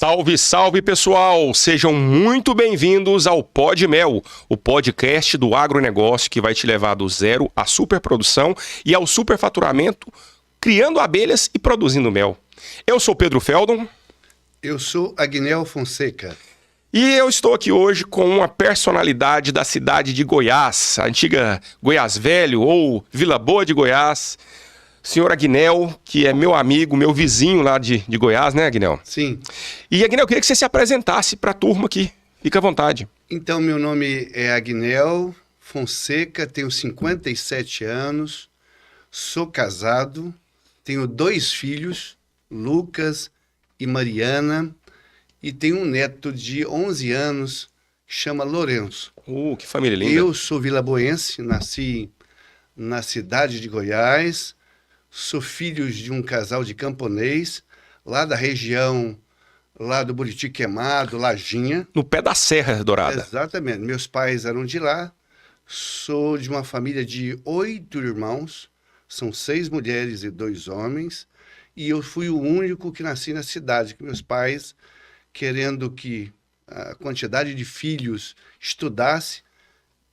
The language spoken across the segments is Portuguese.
Salve, salve pessoal! Sejam muito bem-vindos ao Pod Mel, o podcast do agronegócio que vai te levar do zero à superprodução e ao superfaturamento, criando abelhas e produzindo mel. Eu sou Pedro Feldon. Eu sou Agnel Fonseca. E eu estou aqui hoje com uma personalidade da cidade de Goiás, a antiga Goiás Velho ou Vila Boa de Goiás, senhor Agnel, que é meu amigo, meu vizinho lá de Goiás, né, Agnel? Sim. E, Agnel, eu queria que você se apresentasse para a turma aqui. Fica à vontade. Então, meu nome é Agnel Fonseca, tenho 57 anos, sou casado, tenho 2 filhos, Lucas e Mariana, e tenho um neto de 11 anos que chama Lourenço. Que família linda. Eu sou vilaboense, nasci na cidade de Goiás, sou filho de um casal de camponês, lá da região, lá do Buriti Queimado, Lajinha. No pé da Serra Dourada. Exatamente. Meus pais eram de lá. Sou de uma família de 8 irmãos, são 6 mulheres e 2 homens, e eu fui o único que nasci na cidade, que meus pais, querendo que a quantidade de filhos estudasse,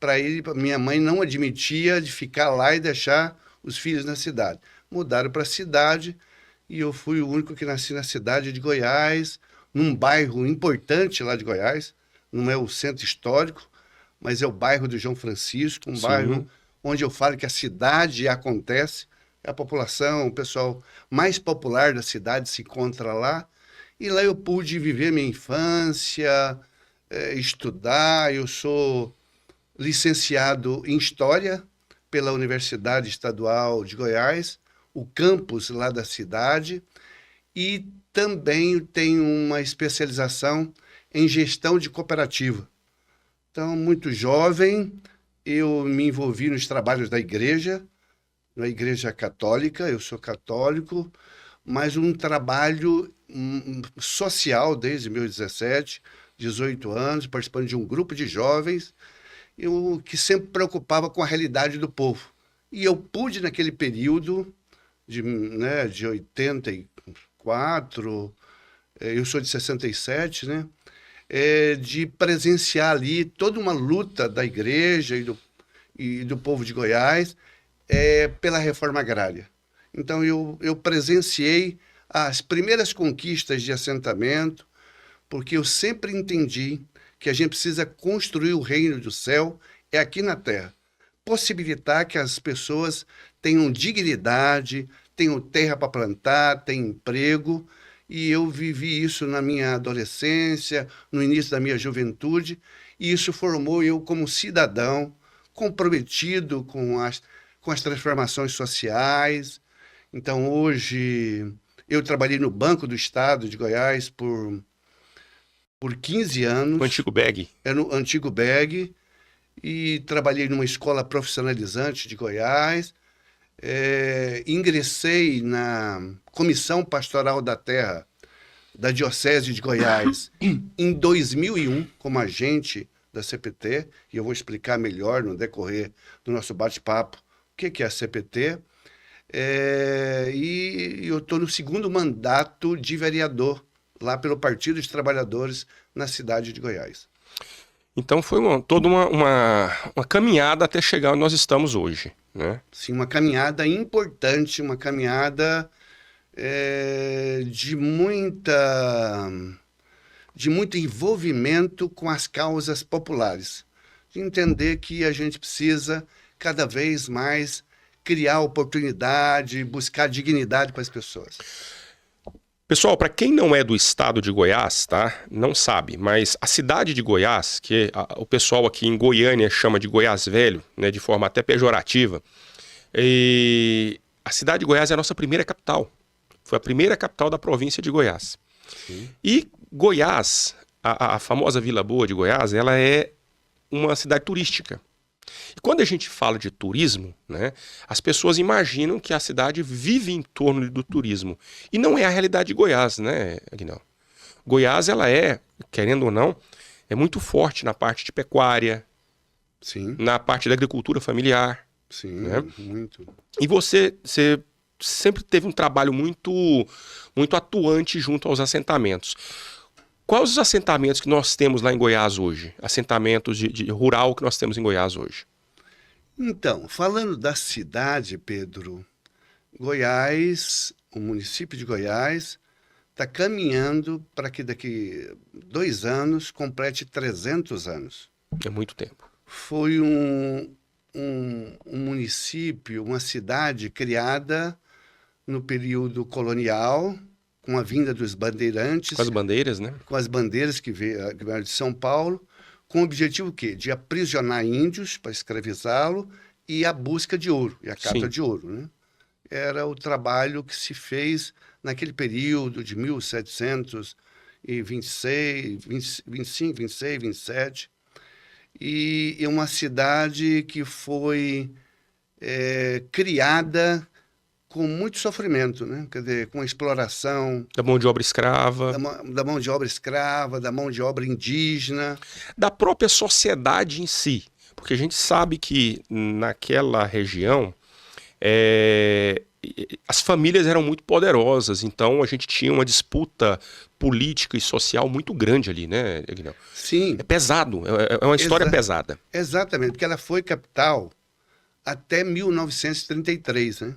para ele, minha mãe não admitia de ficar lá e deixar os filhos na cidade. Mudaram para a cidade e eu fui o único que nasci na cidade de Goiás, num bairro importante lá de Goiás, não é o centro histórico, mas é o bairro do João Francisco, um bairro onde eu falo que a cidade acontece, a população, o pessoal mais popular da cidade se encontra lá, e lá eu pude viver minha infância, estudar. Eu sou licenciado em História pela Universidade Estadual de Goiás, o campus lá da cidade, e também tenho uma especialização em gestão de cooperativa. Então, muito jovem, eu me envolvi nos trabalhos da igreja, na igreja católica, eu sou católico, mas um trabalho social desde meus 17, 18 anos, participando de um grupo de jovens, que sempre preocupava com a realidade do povo. E eu pude, naquele período de 84, eu sou de 67, né? De presenciar ali toda uma luta da igreja e do povo de Goiás pela reforma agrária. Então, eu presenciei as primeiras conquistas de assentamento, porque eu sempre entendi que a gente precisa construir o reino do céu aqui na terra. Possibilitar que as pessoas tenham dignidade, tenham terra para plantar, tenham emprego. E eu vivi isso na minha adolescência, no início da minha juventude, e isso formou eu como cidadão comprometido com as transformações sociais. Então, hoje, eu trabalhei no Banco do Estado de Goiás por 15 anos. O antigo BEG. No antigo BEG. E trabalhei numa escola profissionalizante de Goiás. Ingressei na Comissão Pastoral da Terra da Diocese de Goiás em 2001 como agente da CPT, e eu vou explicar melhor no decorrer do nosso bate-papo o que é a CPT. E eu estou no 2º mandato de vereador lá pelo Partido dos Trabalhadores na cidade de Goiás. Então foi toda uma caminhada até chegar onde nós estamos hoje, né? Sim, uma caminhada importante, uma caminhada de muito envolvimento com as causas populares. De entender que a gente precisa cada vez mais criar oportunidade, buscar dignidade para as pessoas. Pessoal, para quem não é do estado de Goiás, tá? Não sabe, mas a cidade de Goiás, que o pessoal aqui em Goiânia chama de Goiás Velho, né, de forma até pejorativa, a cidade de Goiás é a nossa primeira capital. Foi a primeira capital da província de Goiás. Sim. E Goiás, a famosa Vila Boa de Goiás, ela é uma cidade turística. E quando a gente fala de turismo, né, as pessoas imaginam que a cidade vive em torno do turismo. E não é a realidade de Goiás, né, Agnel? Goiás, ela querendo ou não, é muito forte na parte de pecuária, sim, na parte da agricultura familiar. Sim, né? Muito. E você sempre teve um trabalho muito atuante junto aos assentamentos. Quais os assentamentos que nós temos lá em Goiás hoje? Assentamentos de rural que nós temos em Goiás hoje? Então, falando da cidade, Pedro, Goiás, o município de Goiás, está caminhando para que daqui 2 anos complete 300 anos. É muito tempo. Foi um município, uma cidade criada no período colonial, com a vinda dos bandeirantes. Com as bandeiras, né? Com as bandeiras que vieram de São Paulo, com o objetivo o quê? De aprisionar índios para escravizá-lo e a busca de ouro, e a cata Sim. de ouro, né? Era o trabalho que se fez naquele período de 1726, 25, 26, 27, e uma cidade que foi criada com muito sofrimento, né? Quer dizer, com a exploração Da mão de obra escrava. da mão de obra escrava, da mão de obra indígena. Da própria sociedade em si. Porque a gente sabe que naquela região as famílias eram muito poderosas, então a gente tinha uma disputa política e social muito grande ali, né, Guilherme? Sim. É pesado, é uma história pesada. Exatamente, porque ela foi capital até 1933, né?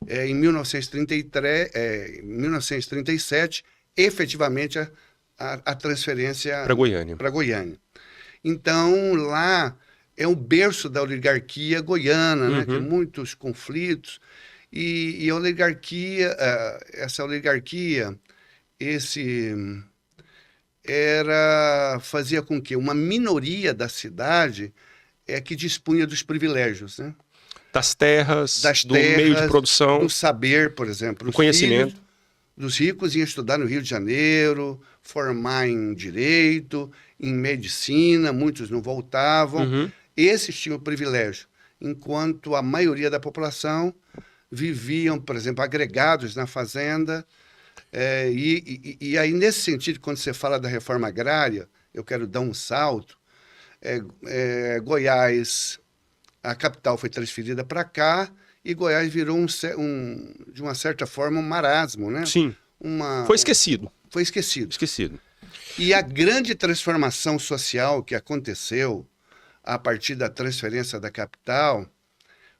Em 1937, efetivamente, a transferência Para Goiânia. Então, lá é o berço da oligarquia goiana, né? Tem muitos conflitos. E a oligarquia, essa oligarquia, fazia com que uma minoria da cidade que dispunha dos privilégios, né? Das terras, do meio de produção, do saber, por exemplo. Do conhecimento. Dos ricos iam estudar no Rio de Janeiro, formar em direito, em medicina, muitos não voltavam. Esses tinham privilégio, enquanto a maioria da população viviam, por exemplo, agregados na fazenda. E aí, nesse sentido, quando você fala da reforma agrária, eu quero dar um salto. Goiás, a capital foi transferida para cá e Goiás virou, de uma certa forma, um marasmo, né? Sim, foi esquecido. Foi esquecido. Esquecido. E a grande transformação social que aconteceu a partir da transferência da capital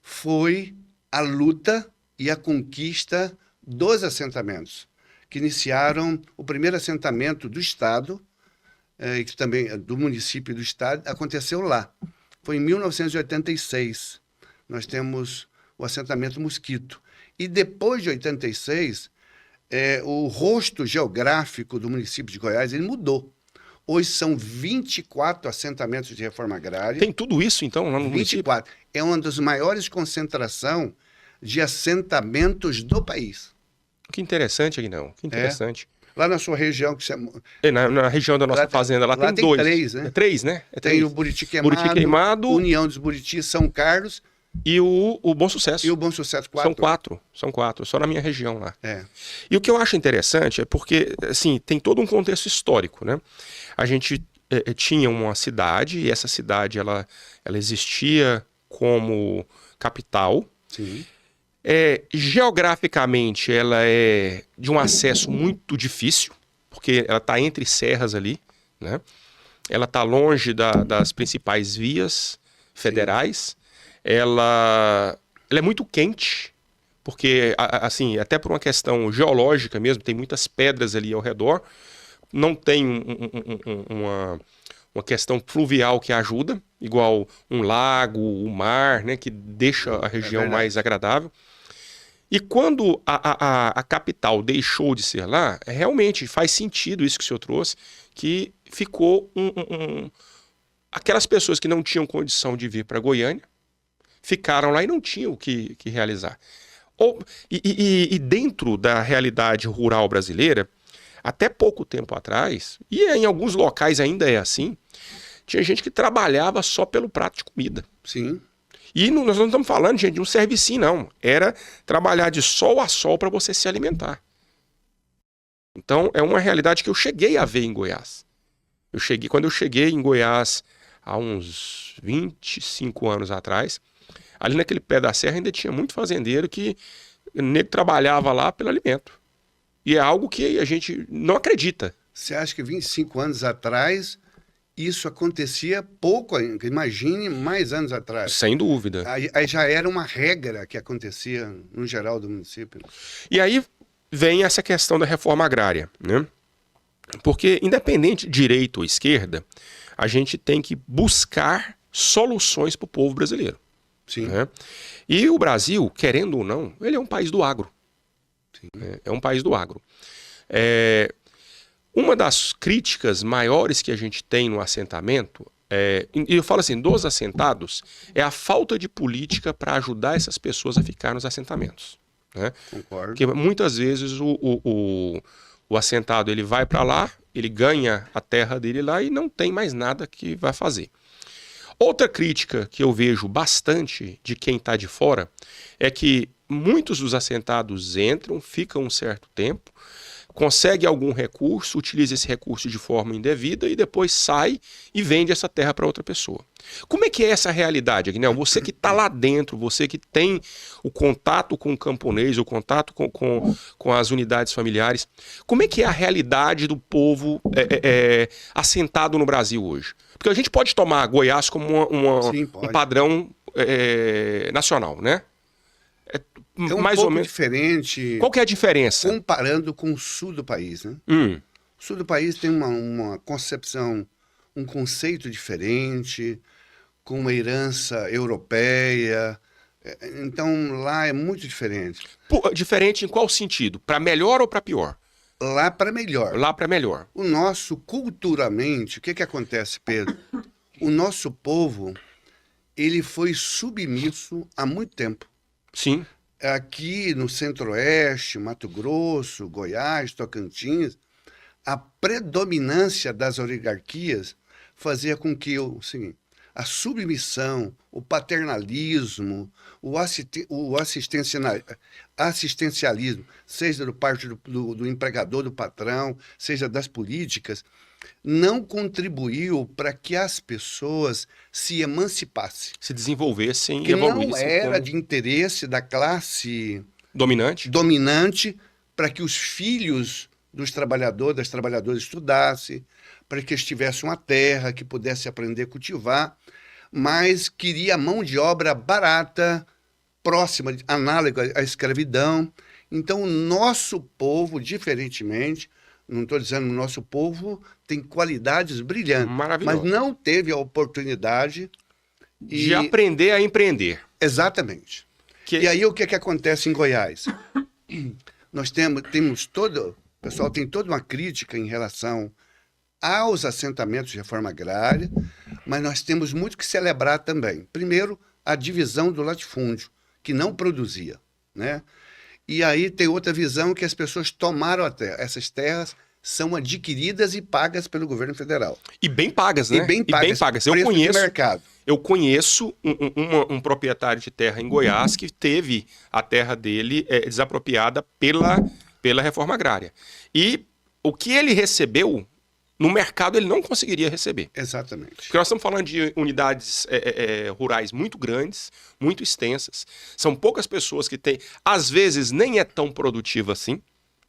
foi a luta e a conquista dos assentamentos, que iniciaram o primeiro assentamento do Estado, que também do município do Estado, aconteceu lá. Foi em 1986. Nós temos o assentamento Mosquito. E depois de 86, o rosto geográfico do município de Goiás ele mudou. Hoje são 24 assentamentos de reforma agrária. Tem tudo isso, então, lá no 24. município? É uma das maiores concentrações de assentamentos do país. Que interessante, Aguinaldo. Que interessante. Lá na sua região, que você... Na região da nossa fazenda, lá tem 2. 3, né? 3, né? Tem o Buriti Queimado, União dos Buriti, São Carlos... E o Bom Sucesso. E o Bom Sucesso 4. São 4, só na minha região lá. E o que eu acho interessante é porque, assim, tem todo um contexto histórico, né? A gente tinha uma cidade, e essa cidade, ela existia como capital. Sim. Geograficamente, ela é de um acesso muito difícil, porque ela está entre serras ali, né? Ela está longe das principais vias federais. Sim. Ela é muito quente, porque, assim, até por uma questão geológica mesmo, tem muitas pedras ali ao redor, não tem uma questão fluvial que ajuda, igual um lago, o mar, né, que deixa a região mais agradável. E quando a capital deixou de ser lá, realmente faz sentido isso que o senhor trouxe, que ficou aquelas pessoas que não tinham condição de vir para Goiânia, ficaram lá e não tinham o que realizar. E dentro da realidade rural brasileira, até pouco tempo atrás, e em alguns locais ainda é assim, tinha gente que trabalhava só pelo prato de comida. Sim. E nós não estamos falando, gente, de um servicinho, não. Era trabalhar de sol a sol para você se alimentar. Então, é uma realidade que eu cheguei a ver em Goiás. Quando eu cheguei em Goiás há uns 25 anos atrás, ali naquele pé da serra ainda tinha muito fazendeiro que nego trabalhava lá pelo alimento. E é algo que a gente não acredita. Você acha que 25 anos atrás isso acontecia pouco ainda? Imagine mais anos atrás. Sem dúvida. Aí já era uma regra que acontecia no geral do município. E aí vem essa questão da reforma agrária, né? Porque, independente de direita ou esquerda, a gente tem que buscar soluções para o povo brasileiro. Sim. Né? E o Brasil, querendo ou não, ele é um país do agro. Sim. É um país do agro. Uma das críticas maiores que a gente tem no assentamento, e eu falo assim, dos assentados, é a falta de política para ajudar essas pessoas a ficar nos assentamentos. Né? Concordo. Porque muitas vezes o assentado ele vai para lá, ele ganha a terra dele lá e não tem mais nada que vai fazer. Outra crítica que eu vejo bastante de quem está de fora é que muitos dos assentados entram, ficam um certo tempo, consegue algum recurso, utiliza esse recurso de forma indevida e depois sai e vende essa terra para outra pessoa. Como é que é essa realidade, Agnel? Você que está lá dentro, você que tem o contato com o camponês, o contato com as unidades familiares, como é que é a realidade do povo assentado no Brasil hoje? Porque a gente pode tomar Goiás como Sim, um padrão nacional, né? É um mais pouco ou menos diferente. Qual que é a diferença? Comparando com o sul do país, né? O sul do país tem uma concepção, um conceito diferente, com uma herança europeia. Então, lá é muito diferente. Diferente em qual sentido? Para melhor ou para pior? Lá para melhor. Lá para melhor. O nosso, culturalmente, o que acontece, Pedro? O nosso povo, ele foi submisso há muito tempo. Sim. Aqui no Centro-Oeste, Mato Grosso, Goiás, Tocantins, a predominância das oligarquias fazia com que a submissão, o paternalismo, o assistencialismo, seja do parte do empregador, do patrão, seja das políticas, não contribuiu para que as pessoas se emancipassem. Se desenvolvessem que e evoluíssem. Não era de interesse da classe dominante para que os filhos dos trabalhadores, das trabalhadoras estudassem, para que eles tivessem uma terra que pudesse aprender a cultivar, mas queria mão de obra barata, próxima, análoga à escravidão. Então, o nosso povo, diferentemente, não estou dizendo o nosso povo tem qualidades brilhantes, mas não teve a oportunidade de aprender a empreender. Exatamente. E aí o que acontece em Goiás? Nós temos o pessoal tem toda uma crítica em relação aos assentamentos de reforma agrária, mas nós temos muito que celebrar também. Primeiro, a divisão do latifúndio, que não produzia, né? E aí tem outra visão que as pessoas tomaram a terra. Essas terras são adquiridas e pagas pelo governo federal. E bem pagas, né? E bem pagas. Eu conheço um proprietário de terra em Goiás que teve a terra dele desapropriada pela reforma agrária. E o que ele recebeu, no mercado ele não conseguiria receber. Exatamente. Porque nós estamos falando de unidades rurais muito grandes, muito extensas. São poucas pessoas que têm... Às vezes nem é tão produtivo assim,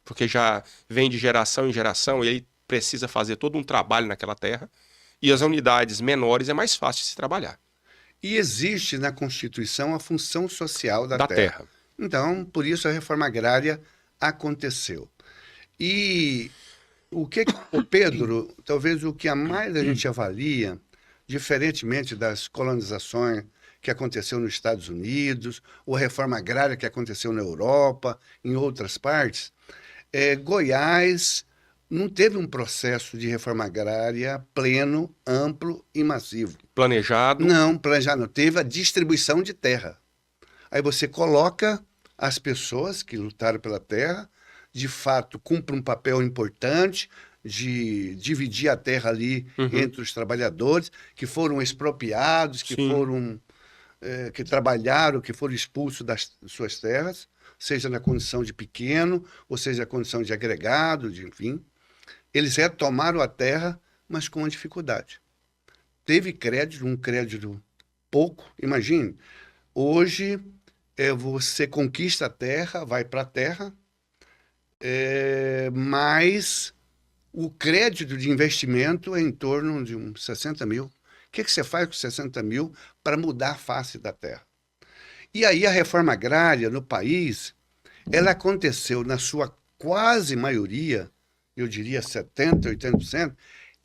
porque já vem de geração em geração e ele precisa fazer todo um trabalho naquela terra. E as unidades menores é mais fácil de se trabalhar. E existe na Constituição a função social da terra. Então, por isso a reforma agrária aconteceu. E o Pedro, talvez o que a mais a gente avalia, diferentemente das colonizações que aconteceu nos Estados Unidos, ou a reforma agrária que aconteceu na Europa, em outras partes, Goiás não teve um processo de reforma agrária pleno, amplo e massivo. Planejado? Não, planejado não. Teve a distribuição de terra. Aí você coloca as pessoas que lutaram pela terra, de fato, cumprem um papel importante de dividir a terra ali entre os trabalhadores, que foram expropriados, que foram que trabalharam, que foram expulsos das suas terras, seja na condição de pequeno, ou seja na condição de agregado, enfim. Eles retomaram a terra, mas com uma dificuldade. Teve crédito, um crédito pouco. Imagine, hoje você conquista a terra, vai para a terra, mas O crédito de investimento é em torno de uns 60 mil. O que você faz com 60 mil para mudar a face da terra? E aí a reforma agrária no país, ela aconteceu na sua quase maioria, eu diria 70%, 80%,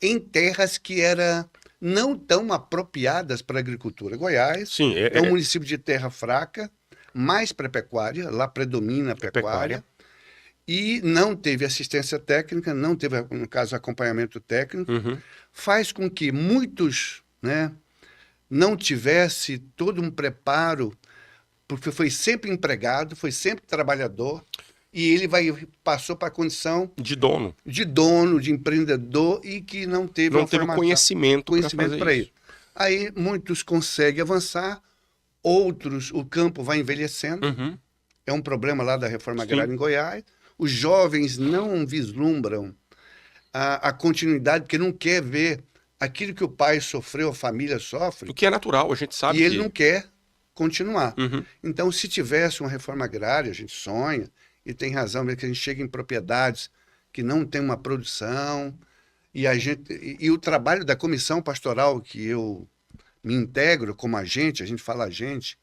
em terras que eram não tão apropriadas para a agricultura. Goiás Sim, é um município de terra fraca, mais para pecuária, lá predomina a pecuária, e não teve assistência técnica, não teve, no caso, acompanhamento técnico, faz com que muitos, né, não tivesse todo um preparo, porque foi sempre empregado, foi sempre trabalhador, e ele passou para a condição de dono, de empreendedor, e que não teve não teve o conhecimento para isso. Aí muitos conseguem avançar, outros, o campo vai envelhecendo, é um problema lá da reforma agrária em Goiás. Os jovens não vislumbram a continuidade, porque não quer ver aquilo que o pai sofreu, a família sofre. O que é natural, a gente sabe. E ele não quer continuar. Então, se tivesse uma reforma agrária, a gente sonha, e tem razão, mesmo que a gente chega em propriedades que não tem uma produção, e o trabalho da comissão pastoral que eu me integro como agente, a gente fala agente,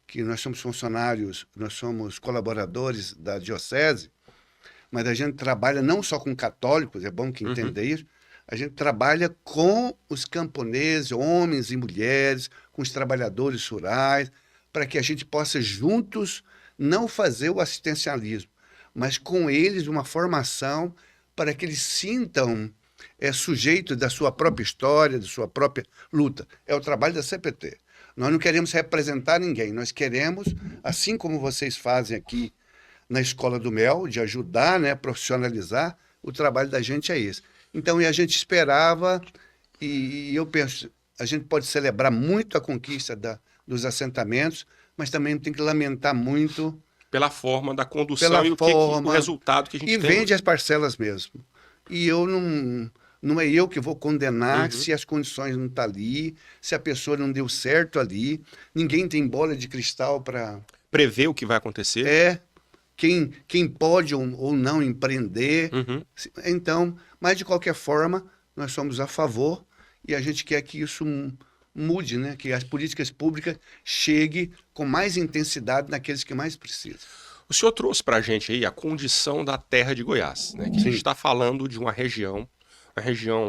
que nós somos funcionários, nós somos colaboradores da diocese, mas a gente trabalha não só com católicos, é bom que entenda isso, a gente trabalha com os camponeses, homens e mulheres, com os trabalhadores rurais, para que a gente possa juntos não fazer o assistencialismo, mas com eles uma formação para que eles sintam sujeitos da sua própria história, da sua própria luta. É o trabalho da CPT. Nós não queremos representar ninguém, nós queremos, assim como vocês fazem aqui na Escola do Mel, de ajudar, né, a profissionalizar, o trabalho da gente é esse. Então, a gente esperava, e eu penso, a gente pode celebrar muito a conquista dos assentamentos, mas também tem que lamentar muito pela forma da condução e o resultado que a gente tem. E vende as parcelas mesmo. E eu não é eu que vou condenar se as condições não estão ali, se a pessoa não deu certo ali. Ninguém tem bola de cristal para prever o que vai acontecer. Quem pode ou não empreender. Então, mas de qualquer forma, nós somos a favor e a gente quer que isso mude, né? Que as políticas públicas cheguem com mais intensidade naqueles que mais precisam. O senhor trouxe para a gente aí a condição da terra de Goiás, né? Que a gente está falando de uma região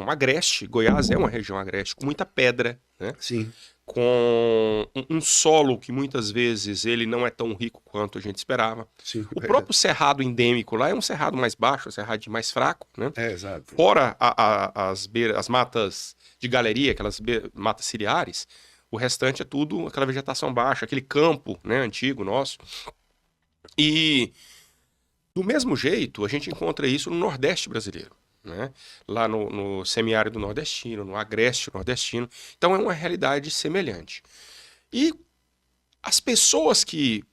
agreste. Goiás é uma região agreste, com muita pedra, né? Sim. Com um solo que muitas vezes ele não é tão rico quanto a gente esperava. Sim, o próprio cerrado endêmico lá é um cerrado mais baixo, um cerrado mais fraco, né? Exato. Fora as matas de galeria, aquelas matas ciliares, o restante é tudo aquela vegetação baixa, aquele campo, né, antigo nosso. E do mesmo jeito a gente encontra isso no Nordeste brasileiro, né? Lá no semiárido nordestino, no agreste nordestino. Então é uma realidade semelhante. E as pessoas que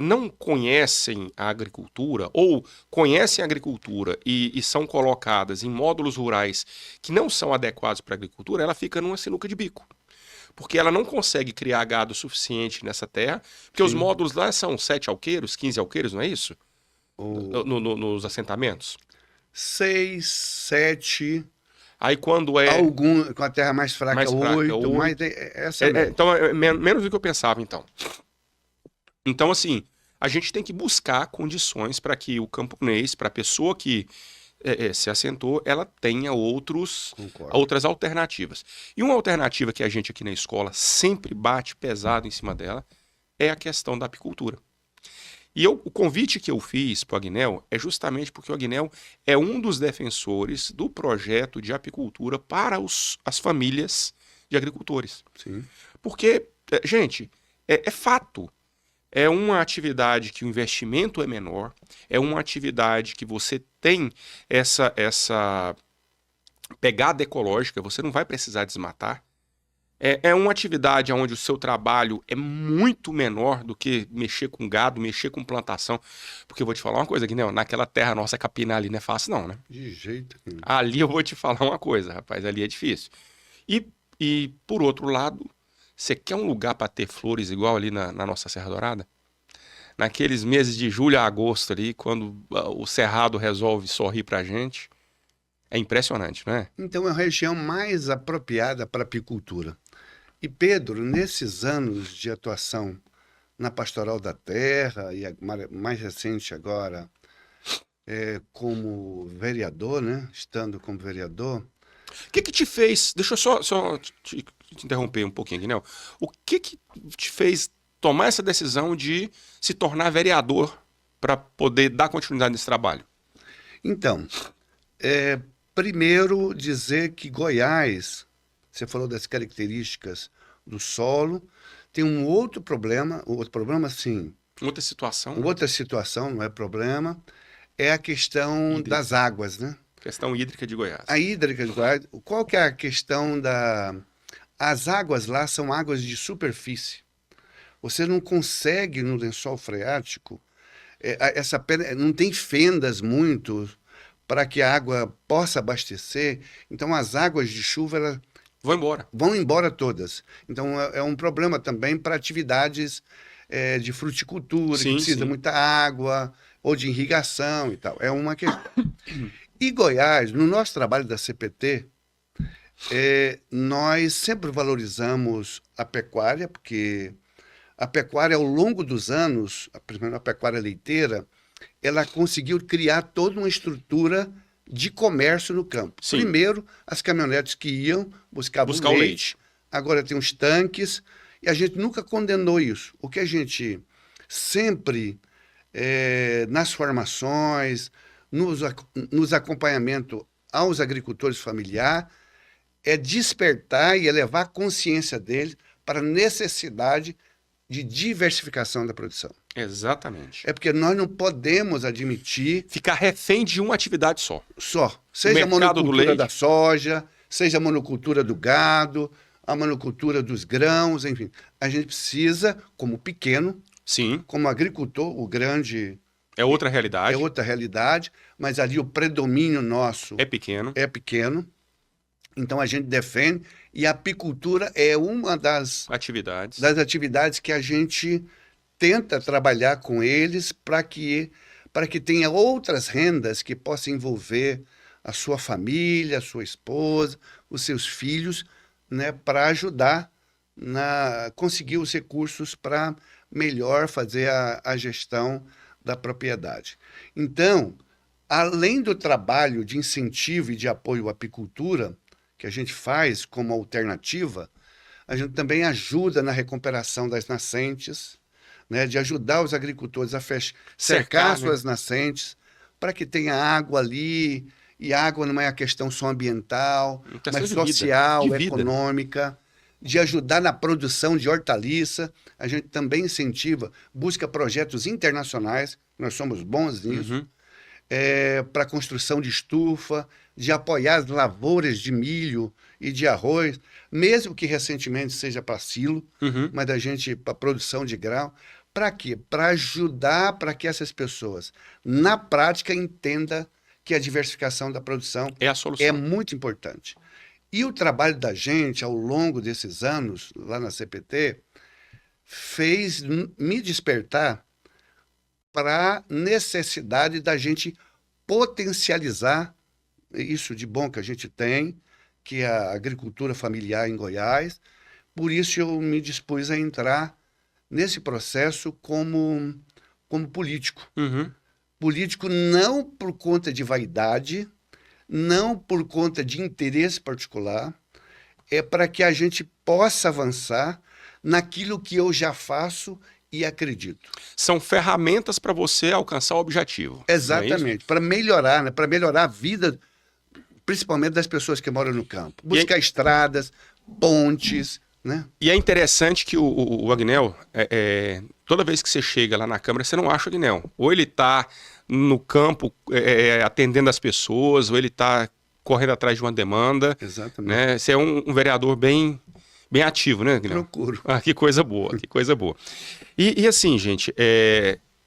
não conhecem a agricultura ou conhecem a agricultura e são colocadas em módulos rurais que não são adequados para a agricultura, ela fica numa sinuca de bico. Porque ela não consegue criar gado suficiente nessa terra, porque os módulos lá são 7 alqueiros, 15 alqueiros, não é isso? Nos assentamentos? 6, 7. Aí quando é... com a terra mais fraca, 8. Mas essa então é menos do que eu pensava, então. Então, assim, a gente tem que buscar condições para que o camponês, para a pessoa que se assentou, ela tenha outras alternativas. E uma alternativa que a gente aqui na escola sempre bate pesado em cima dela é a questão da apicultura. E o convite que eu fiz para o Agnel é justamente porque o Agnel é um dos defensores do projeto de apicultura para as famílias de agricultores. Sim. Porque, gente, é fato. É uma atividade que o investimento é menor, é uma atividade que você tem essa pegada ecológica, você não vai precisar desmatar. É uma atividade onde o seu trabalho é muito menor do que mexer com gado, mexer com plantação. Porque eu vou te falar uma coisa, Guinel, naquela terra nossa capinar ali não é fácil não, né? De jeito nenhum. Ali eu vou te falar uma coisa, rapaz, ali é difícil. E por outro lado, você quer um lugar para ter flores igual ali na nossa Serra Dourada? Naqueles meses de julho a agosto ali, quando o cerrado resolve sorrir pra gente, É impressionante, não é? Então é a região mais apropriada para a apicultura. E Pedro, nesses anos de atuação na Pastoral da Terra e mais recente agora como vereador, né? Estando como vereador. O que te fez... Deixa eu só te interromper um pouquinho, Guinel. O que te fez tomar essa decisão de se tornar vereador para poder dar continuidade nesse trabalho? Então, primeiro dizer que Goiás, você falou das características do solo, tem um outro problema sim. Outra situação. Outra situação, não é problema, é a questão hídrica. Das águas, né? Questão hídrica de Goiás. A hídrica de Goiás, qual que é a questão da... As águas lá são águas de superfície. Você não consegue no lençol freático, essa pedra não tem fendas muito para que a água possa abastecer. Então as águas de chuva vão embora todas. Então é um problema também para atividades de fruticultura, que precisa muita água, ou de irrigação e tal. É uma questão. E Goiás, no nosso trabalho da CPT, nós sempre valorizamos a pecuária, porque a pecuária, ao longo dos anos, principalmente a pecuária leiteira, ela conseguiu criar toda uma estrutura de comércio no campo. Sim. Primeiro, as caminhonetes que iam buscar o leite. Agora tem os tanques, e a gente nunca condenou isso. O que a gente sempre, nas formações, nos acompanhamentos aos agricultores familiares, é despertar e elevar a consciência deles para a necessidade de diversificação da produção. Exatamente. É porque nós não podemos admitir... Ficar refém de uma atividade só. Seja a monocultura da soja, seja a monocultura do gado, a monocultura dos grãos, enfim. A gente precisa, como pequeno, sim, como agricultor, o grande... É outra realidade. É outra realidade, mas ali o predomínio nosso... É pequeno. É pequeno. Então a gente defende, e a apicultura é uma das atividades que a gente tenta trabalhar com eles para que tenha outras rendas que possam envolver a sua família, a sua esposa, os seus filhos, né, para ajudar a conseguir os recursos para melhor fazer a gestão da propriedade. Então, além do trabalho de incentivo e de apoio à apicultura, que a gente faz como alternativa, a gente também ajuda na recuperação das nascentes, né, de ajudar os agricultores a cercar suas nascentes, para que tenha água ali, e água não é a questão só ambiental, mas social, econômica, de ajudar na produção de hortaliça. A gente também incentiva, busca projetos internacionais, nós somos bons nisso, para a construção de estufa, de apoiar as lavouras de milho e de arroz, mesmo que recentemente seja para silo, mas da gente para produção de grão. Para quê? Para ajudar para que essas pessoas, na prática, entendam que a diversificação da produção é a solução. É muito importante. E o trabalho da gente, ao longo desses anos, lá na CPT, fez me despertar para a necessidade da gente potencializar isso de bom que a gente tem, que é a agricultura familiar em Goiás. Por isso eu me dispus a entrar nesse processo como político. Político não por conta de vaidade, não por conta de interesse particular, é para que a gente possa avançar naquilo que eu já faço e acredito. São ferramentas para você alcançar o objetivo. Exatamente, para melhorar, né? Para melhorar a vida, principalmente das pessoas que moram no campo. Buscar estradas, pontes, né? E é interessante que o Agnel, toda vez que você chega lá na Câmara, você não acha o Agnel. Ou ele está no campo atendendo as pessoas, ou ele está correndo atrás de uma demanda. Exatamente. Né? Você é um vereador bem ativo, né, Agnel? Procuro. Ah, que coisa boa, que coisa boa. E assim, gente,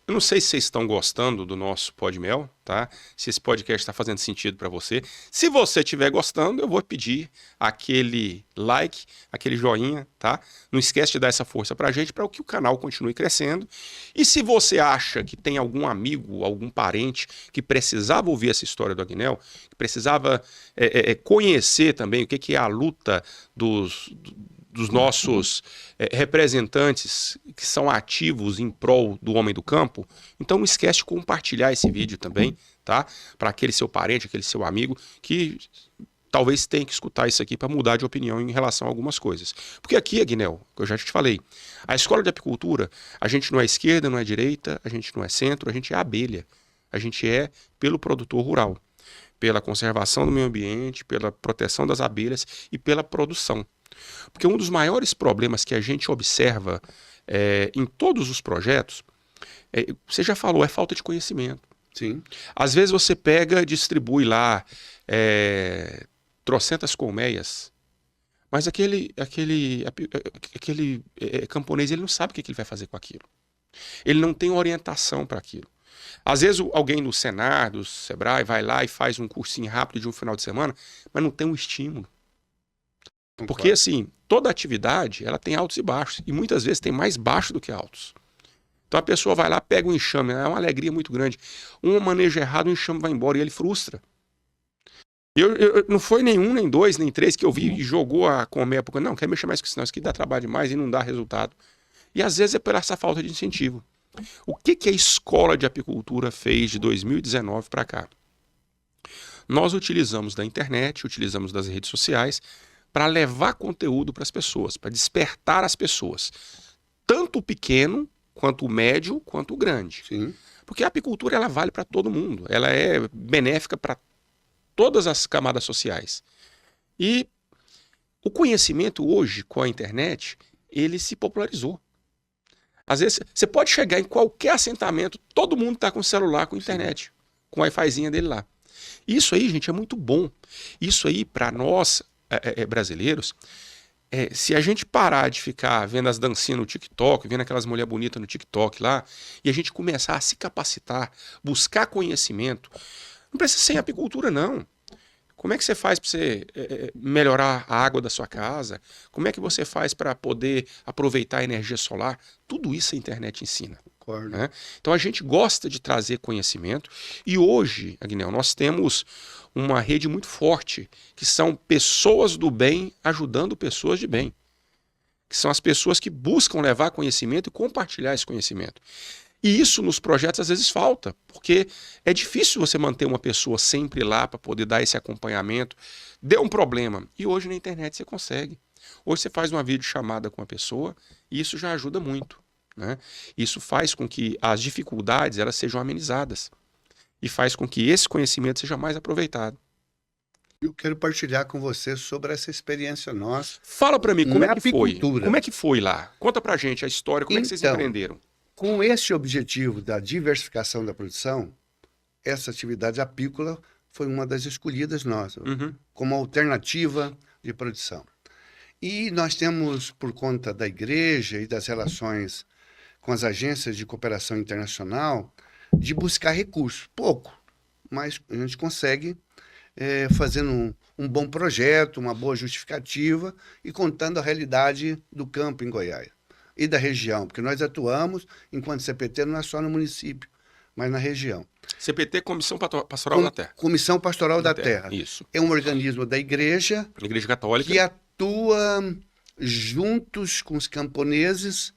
Eu não sei se vocês estão gostando do nosso Podmel, tá? Se esse podcast está fazendo sentido para você. Se você estiver gostando, eu vou pedir aquele like, aquele joinha, tá? Não esquece de dar essa força pra gente para que o canal continue crescendo. E se você acha que tem algum amigo, algum parente que precisava ouvir essa história do Agnello, que precisava conhecer também o que é a luta dos nossos representantes que são ativos em prol do homem do campo, então não esquece de compartilhar esse vídeo também, tá? Para aquele seu parente, aquele seu amigo que talvez tenha que escutar isso aqui para mudar de opinião em relação a algumas coisas. Porque aqui, Agnello, que eu já te falei, a escola de apicultura, a gente não é esquerda, não é direita, a gente não é centro, a gente é abelha. A gente é pelo produtor rural, pela conservação do meio ambiente, pela proteção das abelhas e pela produção. Porque um dos maiores problemas que a gente observa em todos os projetos, você já falou, é falta de conhecimento. Sim. Às vezes você pega e distribui lá trocentas colmeias, mas aquele camponês ele não sabe o que ele vai fazer com aquilo. Ele não tem orientação para aquilo. Às vezes alguém no Senar, do Sebrae, vai lá e faz um cursinho rápido de um final de semana, mas não tem um estímulo. Porque, assim, toda atividade, ela tem altos e baixos. E muitas vezes tem mais baixos do que altos. Então a pessoa vai lá, pega um enxame, é uma alegria muito grande. Um manejo errado, o enxame vai embora e ele frustra. Não foi nenhum, nem dois, nem três que eu vi e jogou a colmeia. Porque não, quer mexer mais com isso não, isso aqui dá trabalho demais e não dá resultado. E às vezes é por essa falta de incentivo. O que a escola de apicultura fez de 2019 para cá? Nós utilizamos da internet, utilizamos das redes sociais para levar conteúdo para as pessoas, para despertar as pessoas. Tanto o pequeno, quanto o médio, quanto o grande. Sim. Porque a apicultura ela vale para todo mundo. Ela é benéfica para todas as camadas sociais. E o conhecimento hoje, com a internet, ele se popularizou. Às vezes, você pode chegar em qualquer assentamento, todo mundo está com celular, com internet, com o Wi-Fizinha dele lá. Isso aí, gente, é muito bom. Isso aí, para nós, brasileiros, se a gente parar de ficar vendo as dancinhas no TikTok, vendo aquelas mulheres bonitas no TikTok lá, e a gente começar a se capacitar, buscar conhecimento, não precisa ser em apicultura, não. Como é que você faz para você melhorar a água da sua casa? Como é que você faz para poder aproveitar a energia solar? Tudo isso a internet ensina. Né? Então a gente gosta de trazer conhecimento e hoje, Agnello, nós temos uma rede muito forte, que são pessoas do bem ajudando pessoas de bem. Que são as pessoas que buscam levar conhecimento e compartilhar esse conhecimento. E isso nos projetos às vezes falta, porque é difícil você manter uma pessoa sempre lá para poder dar esse acompanhamento. Deu um problema. E hoje na internet você consegue. Hoje você faz uma videochamada com a pessoa e isso já ajuda muito. Né? Isso faz com que as dificuldades elas sejam amenizadas. E faz com que esse conhecimento seja mais aproveitado. Eu quero partilhar com você sobre essa experiência nossa. Fala para mim, como é que foi? Apicultura. Como é que foi lá? Conta pra gente a história, como é que vocês empreenderam? Com esse objetivo da diversificação da produção, essa atividade apícola foi uma das escolhidas nossas, como alternativa de produção. E nós temos, por conta da igreja e das relações com as agências de cooperação internacional, de buscar recursos. Pouco, mas a gente consegue fazendo um bom projeto, uma boa justificativa e contando a realidade do campo em Goiás e da região, porque nós atuamos, enquanto CPT, não é só no município, mas na região. CPT, Comissão Pastoral da Terra. Comissão Pastoral da Terra. Isso. É um organismo da Igreja Católica, que atua juntos com os camponeses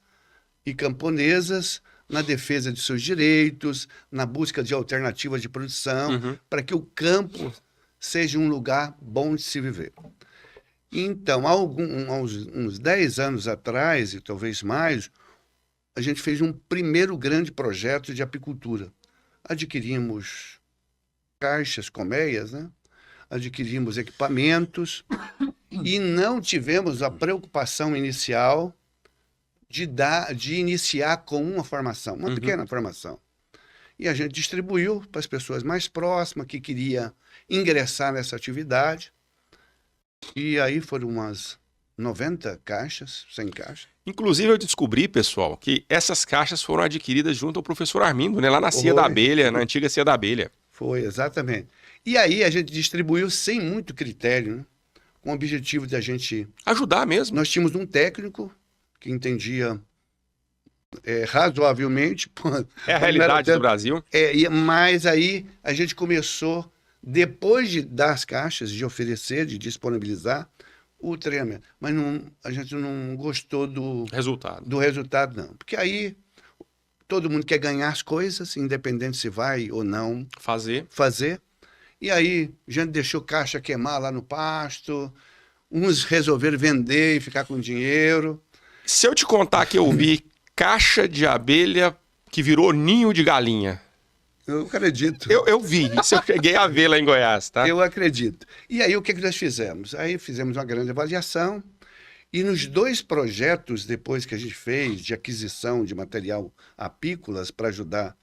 e camponesas na defesa de seus direitos, na busca de alternativas de produção, para que o campo seja um lugar bom de se viver. Então, há uns 10 anos atrás, e talvez mais, a gente fez um primeiro grande projeto de apicultura. Adquirimos caixas, colmeias, né? Adquirimos equipamentos e não tivemos a preocupação inicial de iniciar com uma formação, uma pequena formação. E a gente distribuiu para as pessoas mais próximas que queriam ingressar nessa atividade. E aí foram umas 90 caixas, 100 caixas. Inclusive eu descobri, pessoal, que essas caixas foram adquiridas junto ao professor Armindo, né? Lá na Cia da Abelha, na antiga Cia da Abelha. Foi, exatamente. E aí a gente distribuiu sem muito critério, né? Com o objetivo de a gente... Ajudar mesmo. Nós tínhamos um técnico que entendia razoavelmente... É a realidade do Brasil. Mas aí a gente começou, depois de dar as caixas, de oferecer, de disponibilizar, o treinamento. Mas a gente não gostou do resultado, não. Porque aí todo mundo quer ganhar as coisas, independente se vai ou não fazer. E aí a gente deixou caixa queimar lá no pasto, uns resolveram vender e ficar com dinheiro. Se eu te contar que eu vi caixa de abelha que virou ninho de galinha. Eu acredito. Eu vi, isso eu cheguei a ver lá em Goiás, tá? Eu acredito. E aí o que nós fizemos? Aí fizemos uma grande avaliação e nos 2 projetos, depois que a gente fez, de aquisição de material apícolas para ajudar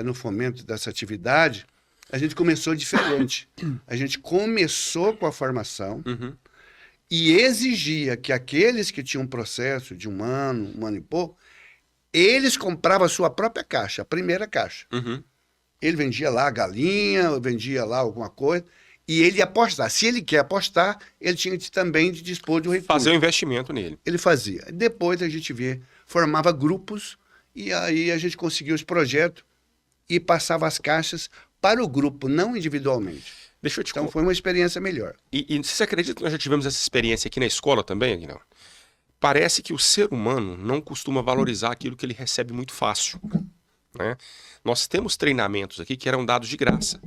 no fomento dessa atividade, a gente começou diferente. A gente começou com a formação e exigia que aqueles que tinham um processo de um ano e pouco, eles compravam a sua própria caixa, a primeira caixa. Ele vendia lá a galinha, vendia lá alguma coisa, e ele ia apostar. Se ele quer apostar, ele tinha também de dispor de um recurso. Fazer um investimento nele. Ele fazia. Depois a gente formava grupos, e aí a gente conseguiu os projetos e passava as caixas para o grupo, não individualmente. Então foi uma experiência melhor. E você acredita que nós já tivemos essa experiência aqui na escola também, Aguinaldo? Parece que o ser humano não costuma valorizar aquilo que ele recebe muito fácil, né? Nós temos treinamentos aqui que eram dados de graça.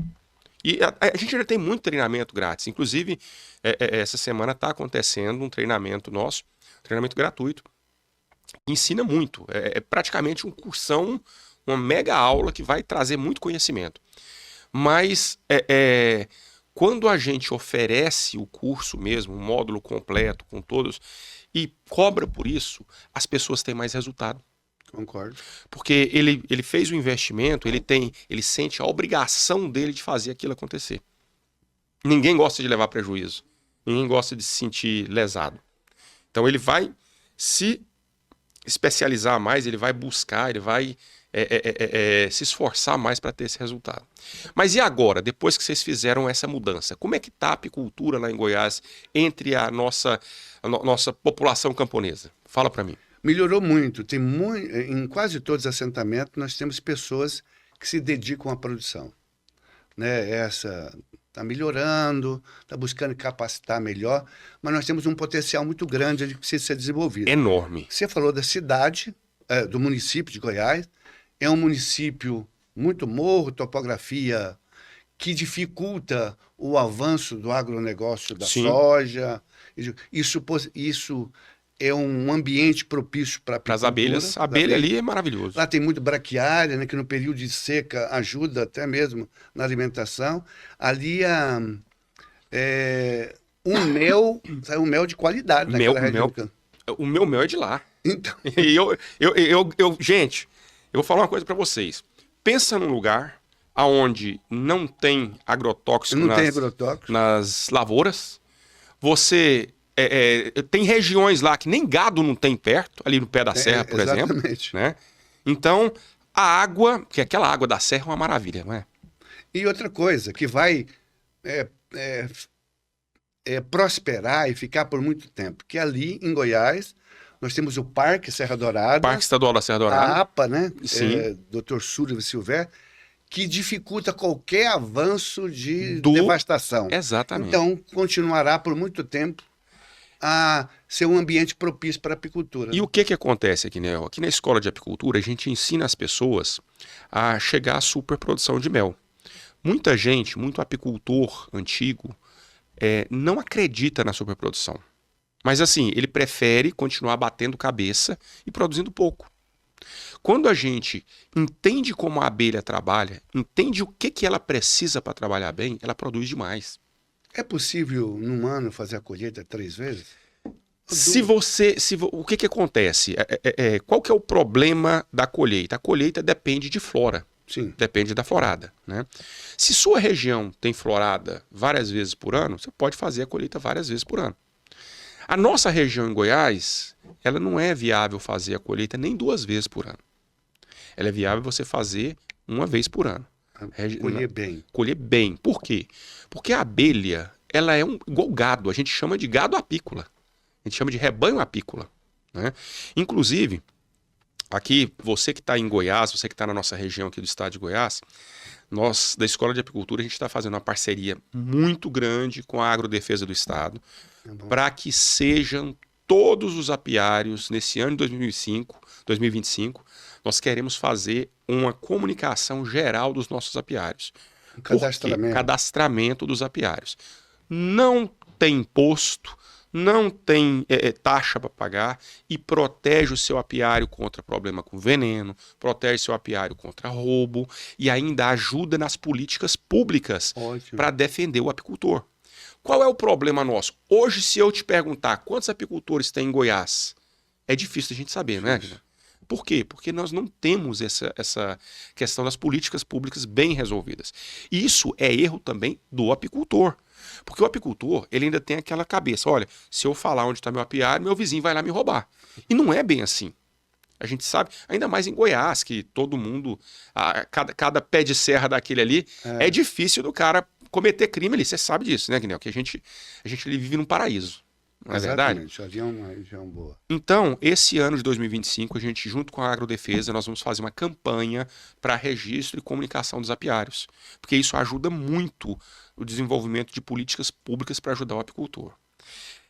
E a gente já tem muito treinamento grátis. Inclusive, essa semana está acontecendo um treinamento nosso, treinamento gratuito, que ensina muito. É praticamente um cursão, uma mega aula que vai trazer muito conhecimento. Mas quando a gente oferece o curso mesmo, um módulo completo com todos, e cobra por isso, as pessoas têm mais resultado. Concordo. Porque ele fez o investimento, ele sente a obrigação dele de fazer aquilo acontecer. Ninguém gosta de levar prejuízo. Ninguém gosta de se sentir lesado. Então ele vai se especializar mais, ele vai buscar, ele vai se esforçar mais para ter esse resultado. Mas e agora, depois que vocês fizeram essa mudança? Como é que está a apicultura lá em Goiás entre a nossa população camponesa? Fala para mim. Melhorou muito. Em quase todos os assentamentos, nós temos pessoas que se dedicam à produção. Né? Essa está melhorando, está buscando capacitar melhor, mas nós temos um potencial muito grande que precisa ser desenvolvido. Enorme. Você falou da cidade, do município de Goiás. É um município muito morro, topografia que dificulta o avanço do agronegócio da soja. Isso é um ambiente propício para as abelhas. A abelha ali é maravilhoso. Lá tem muito braquiária, né, que no período de seca ajuda até mesmo na alimentação. Ali sai um mel de qualidade naquela região. O meu mel é de lá. Então. Gente, eu vou falar uma coisa para vocês. Pensa num lugar onde não tem agrotóxico, nas lavouras. Você... tem regiões lá que nem gado não tem perto, ali no pé da serra, por exemplo. Né? Então, a água, que aquela água da serra é uma maravilha, não é? E outra coisa, que vai prosperar e ficar por muito tempo, que ali em Goiás, nós temos o Parque Serra Dourada. Parque Estadual da Serra Dourada. A APA, né? Sim. Dr. Súlio Silvério, que dificulta qualquer avanço de devastação. Exatamente. Então, continuará por muito tempo a ser um ambiente propício para a apicultura. E o que acontece aqui, né? Aqui na escola de apicultura, a gente ensina as pessoas a chegar à superprodução de mel. Muita gente, muito apicultor antigo, não acredita na superprodução. Mas assim, ele prefere continuar batendo cabeça e produzindo pouco. Quando a gente entende como a abelha trabalha, entende o que ela precisa para trabalhar bem, ela produz demais. É possível, num ano, fazer a colheita 3 vezes? O que acontece? Qual que é o problema da colheita? A colheita depende de flora. Sim. Depende da florada, né? Se sua região tem florada várias vezes por ano, você pode fazer a colheita várias vezes por ano. A nossa região em Goiás, ela não é viável fazer a colheita nem 2 vezes por ano. Ela é viável você fazer 1 vez por ano. Colher bem. Colher bem. Por quê? Porque a abelha, ela é igual gado. A gente chama de gado apícola. A gente chama de rebanho apícola, né? Inclusive, aqui, você que está em Goiás, você que está na nossa região aqui do estado de Goiás, nós, da Escola de Apicultura, a gente está fazendo uma parceria muito grande com a Agrodefesa do Estado para que sejam todos os apiários nesse ano de 2025, nós queremos fazer uma comunicação geral dos nossos apiários. Cadastramento. Cadastramento dos apiários. Não tem imposto, não tem taxa para pagar e protege o seu apiário contra problema com veneno, protege seu apiário contra roubo e ainda ajuda nas políticas públicas para defender o apicultor. Qual é o problema nosso? Hoje, se eu te perguntar quantos apicultores tem em Goiás, é difícil a gente saber, não é? Por quê? Porque nós não temos essa questão das políticas públicas bem resolvidas. E isso é erro também do apicultor. Porque o apicultor, ele ainda tem aquela cabeça, olha, se eu falar onde está meu apiário, meu vizinho vai lá me roubar. E não é bem assim. A gente sabe, ainda mais em Goiás, que todo mundo, cada pé de serra daquele ali, é difícil do cara cometer crime ali. Você sabe disso, né, Guinel? Que a gente ali vive num paraíso. Não é verdade? Exatamente, ali é uma região boa. Então, esse ano de 2025, a gente, junto com a Agrodefesa, nós vamos fazer uma campanha para registro e comunicação dos apiários. Porque isso ajuda muito o desenvolvimento de políticas públicas para ajudar o apicultor.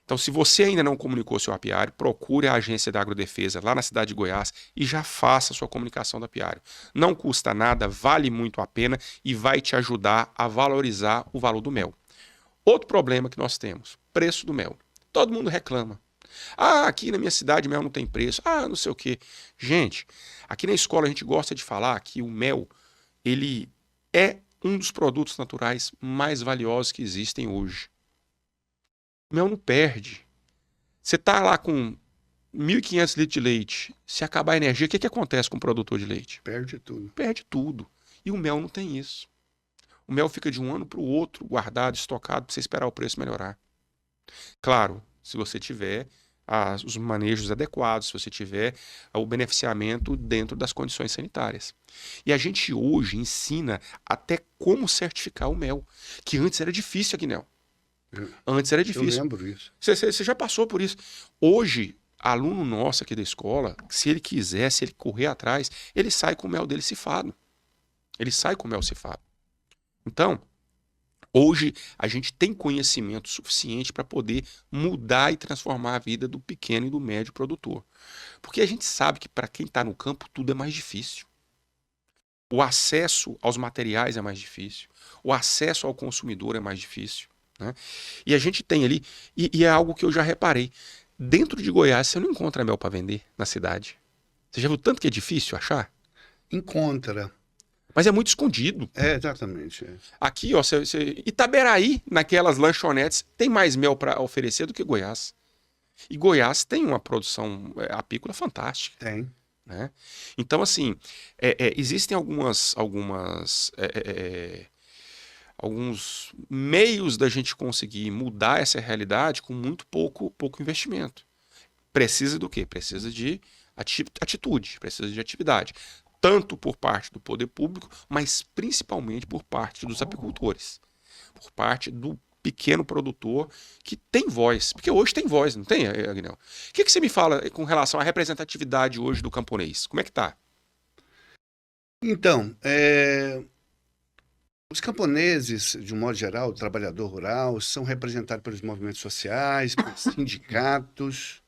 Então, se você ainda não comunicou seu apiário, procure a agência da Agrodefesa lá na cidade de Goiás e já faça a sua comunicação do apiário. Não custa nada, vale muito a pena e vai te ajudar a valorizar o valor do mel. Outro problema que nós temos, preço do mel. Todo mundo reclama. Ah, aqui na minha cidade mel não tem preço. Ah, não sei o quê. Gente, aqui na escola a gente gosta de falar que o mel, ele é um dos produtos naturais mais valiosos que existem hoje. O mel não perde. Você está lá com 1.500 litros de leite, se acabar a energia, o que acontece com o produtor de leite? Perde tudo. Perde tudo. E o mel não tem isso. O mel fica de um ano para o outro guardado, estocado, para você esperar o preço melhorar. Claro, se você tiver os manejos adequados, se você tiver o beneficiamento dentro das condições sanitárias. E a gente hoje ensina até como certificar o mel, que antes era difícil, Guinel. Antes era difícil. Eu lembro isso. Você já passou por isso. Hoje, aluno nosso aqui da escola, se ele quiser, se ele correr atrás, ele sai com o mel dele cifado. Ele sai com o mel cifado. Então, hoje a gente tem conhecimento suficiente para poder mudar e transformar a vida do pequeno e do médio produtor. Porque a gente sabe que para quem está no campo tudo é mais difícil. O acesso aos materiais é mais difícil. O acesso ao consumidor é mais difícil. Né? E a gente tem ali, e é algo que eu já reparei, dentro de Goiás você não encontra mel para vender na cidade. Você já viu tanto que é difícil achar? Encontra. Mas é muito escondido. É, exatamente. Aqui, ó, Itaberaí, naquelas lanchonetes, tem mais mel para oferecer do que Goiás. E Goiás tem uma produção apícola fantástica. Tem. Né? Então, assim, existem alguns meios da gente conseguir mudar essa realidade com muito pouco investimento. Precisa do quê? Precisa de atitude, precisa de atividade. Tanto por parte do poder público, mas principalmente por parte dos apicultores. Por parte do pequeno produtor que tem voz. Porque hoje tem voz, não tem, Agnel? O que você me fala com relação à representatividade hoje do camponês? Como é que tá? Então, os camponeses, de um modo geral, o trabalhador rural, são representados pelos movimentos sociais, pelos sindicatos,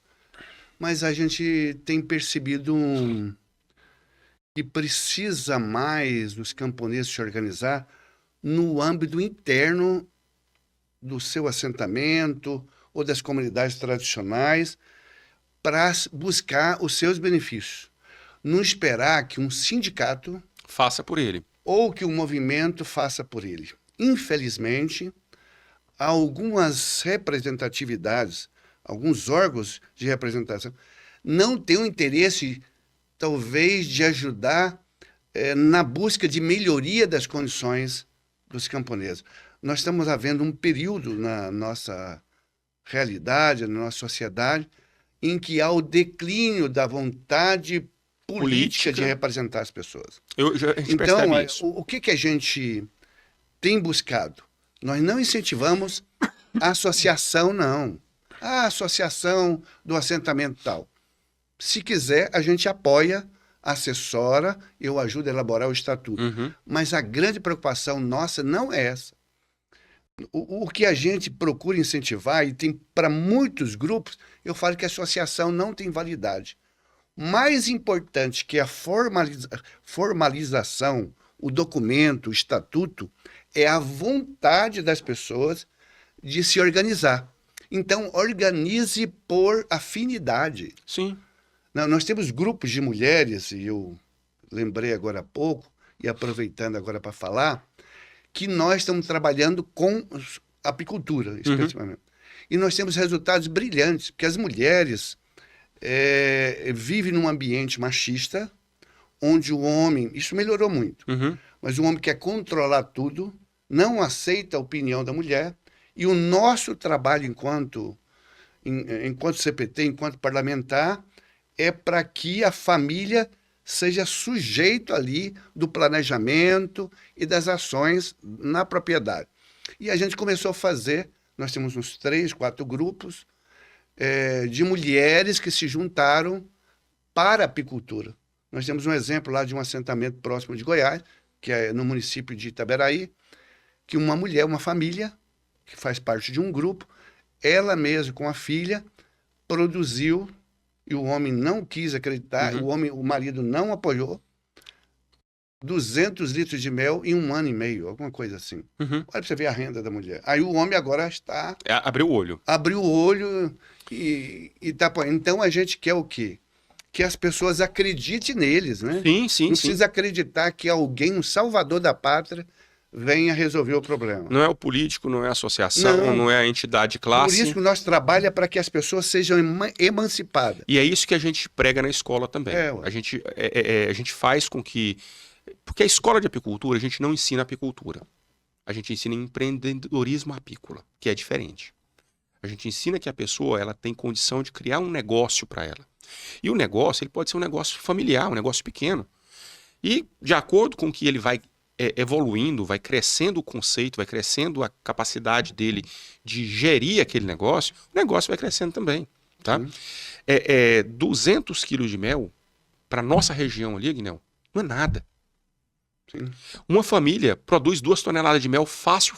mas a gente tem percebido que precisa mais dos camponeses se organizar no âmbito interno do seu assentamento ou das comunidades tradicionais para buscar os seus benefícios. Não esperar que um sindicato faça por ele ou que o movimento faça por ele. Infelizmente, há algumas representatividades, alguns órgãos de representação, não têm o interesse, talvez, de ajudar na busca de melhoria das condições dos camponeses. Nós estamos havendo um período na nossa realidade, na nossa sociedade, em que há o declínio da vontade política de representar as pessoas. A gente Então, percebe isso. o que a gente tem buscado? Nós não incentivamos a associação, não. A associação do assentamento tal. Se quiser, a gente apoia, assessora, eu ajudo a elaborar o estatuto. Uhum. Mas a grande preocupação nossa não é essa. O que a gente procura incentivar, e tem para muitos grupos, eu falo que a associação não tem validade. Mais importante que a formalização, o documento, o estatuto, é a vontade das pessoas de se organizar. Então, organize por afinidade. Sim. Nós temos grupos de mulheres, e eu lembrei agora há pouco, e aproveitando agora para falar, que nós estamos trabalhando com apicultura, especificamente. E nós temos resultados brilhantes, porque as mulheres vivem num ambiente machista, onde o homem, isso melhorou muito, mas o homem quer controlar tudo, não aceita a opinião da mulher, e o nosso trabalho enquanto CPT, enquanto parlamentar, é para que a família seja sujeito ali do planejamento e das ações na propriedade. E a gente começou a fazer, nós temos uns 3, 4 grupos de mulheres que se juntaram para a apicultura. Nós temos um exemplo lá de um assentamento próximo de Goiás, que é no município de Itaberaí, que uma mulher, uma família, que faz parte de um grupo, ela mesma com a filha, produziu, e o homem não quis acreditar, o marido não apoiou, 200 litros de mel em 1 ano e meio, alguma coisa assim. Olha para você ver a renda da mulher. Aí o homem agora está... Abriu o olho. Abriu o olho e tá... Então a gente quer o quê? Que as pessoas acreditem neles, né? Sim. Não precisa acreditar que alguém, um salvador da pátria, venha resolver o problema. Não é o político, não é a associação, não é a entidade de classe. Por isso que o nosso trabalho é para que as pessoas sejam emancipadas. E é isso que a gente prega na escola também. A gente faz com que... Porque a escola de apicultura, a gente não ensina apicultura. A gente ensina empreendedorismo apícola, que é diferente. A gente ensina que a pessoa ela tem condição de criar um negócio para ela. E o negócio ele pode ser um negócio familiar, um negócio pequeno. E de acordo com que ele vai evoluindo, vai crescendo o conceito, vai crescendo a capacidade dele de gerir aquele negócio, o negócio vai crescendo também. Tá? 200 quilos de mel, para nossa região ali, Guinel, não é nada. Sim. Uma família produz 2 toneladas de mel fácil.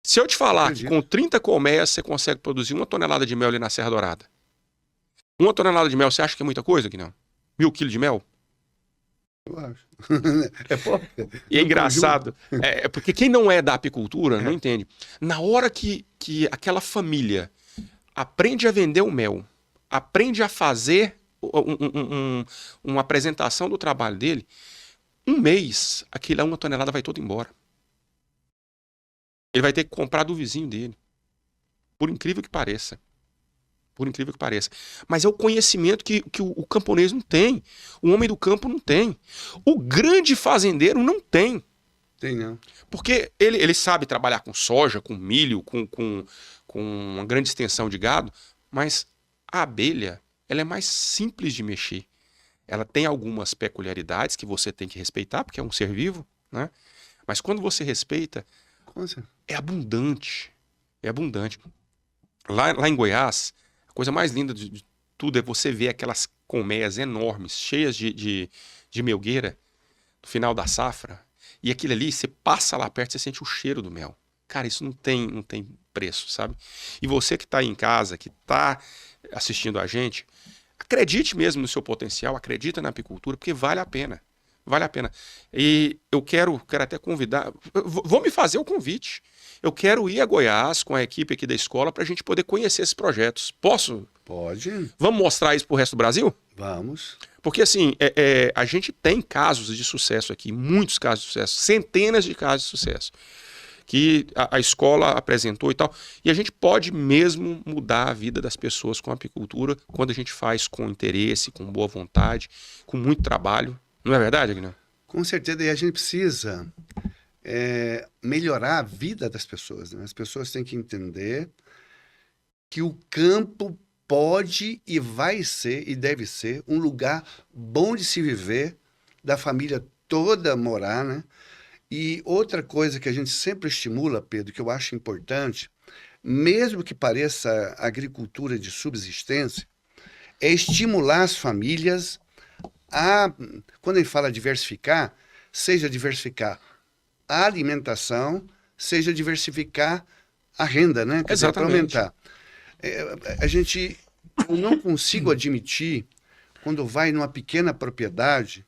Se eu te falar que com 30 colmeias você consegue produzir 1 tonelada de mel ali na Serra Dourada. 1 tonelada de mel, você acha que é muita coisa, Guinel? 1.000 quilos de mel? Eu acho. É pouco. E é engraçado, porque quem não é da apicultura não entende. Na hora que aquela família aprende a vender o mel, aprende a fazer uma apresentação do trabalho dele, 1 mês, aquela 1 tonelada vai toda embora. Ele vai ter que comprar do vizinho dele. Por incrível que pareça. Por incrível que pareça. Mas é o conhecimento que o camponês não tem. O homem do campo não tem. O grande fazendeiro não tem. Tem, não. Porque ele sabe trabalhar com soja, com milho, com uma grande extensão de gado, mas a abelha ela é mais simples de mexer. Ela tem algumas peculiaridades que você tem que respeitar, porque é um ser vivo, né? Mas quando você respeita, é abundante. É abundante. Lá em Goiás, a coisa mais linda de tudo é você ver aquelas colmeias enormes, cheias de melgueira, no final da safra. E aquilo ali, você passa lá perto, você sente o cheiro do mel. Cara, isso não tem preço, sabe? E você que está aí em casa, que está assistindo a gente, acredite mesmo no seu potencial, acredita na apicultura, porque vale a pena. Vale a pena. E eu quero até convidar, vou me fazer o convite. Eu quero ir a Goiás com a equipe aqui da escola para a gente poder conhecer esses projetos. Posso? Pode. Vamos mostrar isso para o resto do Brasil? Vamos. Porque assim, a gente tem casos de sucesso aqui, muitos casos de sucesso, centenas de casos de sucesso, que a escola apresentou e tal. E a gente pode mesmo mudar a vida das pessoas com a apicultura quando a gente faz com interesse, com boa vontade, com muito trabalho. Não é verdade, Aguinaldo? Com certeza. E a gente precisa melhorar a vida das pessoas, né? As pessoas têm que entender que o campo pode e vai ser e deve ser um lugar bom de se viver, da família toda morar, né? E outra coisa que a gente sempre estimula, Pedro, que eu acho importante, mesmo que pareça agricultura de subsistência, é estimular as famílias a, quando ele fala diversificar, seja diversificar a alimentação, seja diversificar a renda, né? Quer dizer, para Exatamente. aumentar. Eu não consigo admitir, quando vai numa pequena propriedade,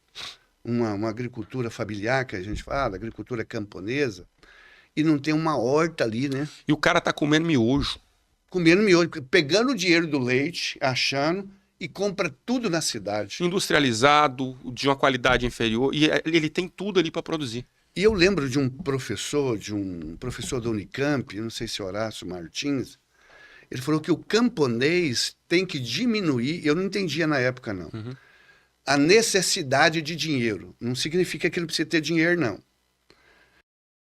uma agricultura familiar, que a gente fala, agricultura camponesa, e não tem uma horta ali, né? E o cara tá comendo miojo. Comendo miojo, pegando o dinheiro do leite, achando, e compra tudo na cidade. Industrializado, de uma qualidade inferior, e ele tem tudo ali para produzir. E eu lembro de um professor da Unicamp, não sei se é Horácio Martins, ele falou que o camponês tem que diminuir, eu não entendia na época não, a necessidade de dinheiro. Não significa que ele precisa ter dinheiro, não.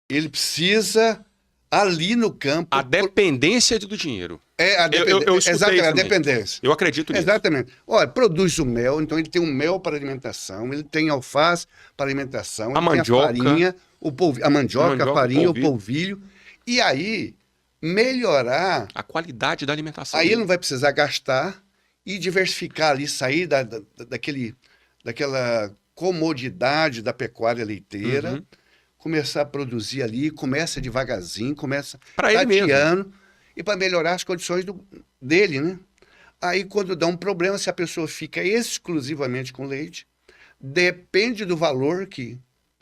Ele precisa, ali no campo... A dependência do dinheiro. A dependência. Eu escutei Exatamente, isso a também. dependência. Eu acredito nisso. Exatamente. Olha, produz o mel, então ele tem o mel para alimentação, ele tem alface para alimentação, A mandioca, tem a farinha, a mandioca, a farinha, o polvilho. polvilho. E aí, melhorar... A qualidade da alimentação. Aí ele não vai precisar gastar e diversificar ali, sair daquela comodidade da pecuária leiteira, começar a produzir ali, começa devagarzinho, começa Para ele mesmo. tateando, e para melhorar as condições dele, né? Aí, quando dá um problema, se a pessoa fica exclusivamente com leite, depende do valor que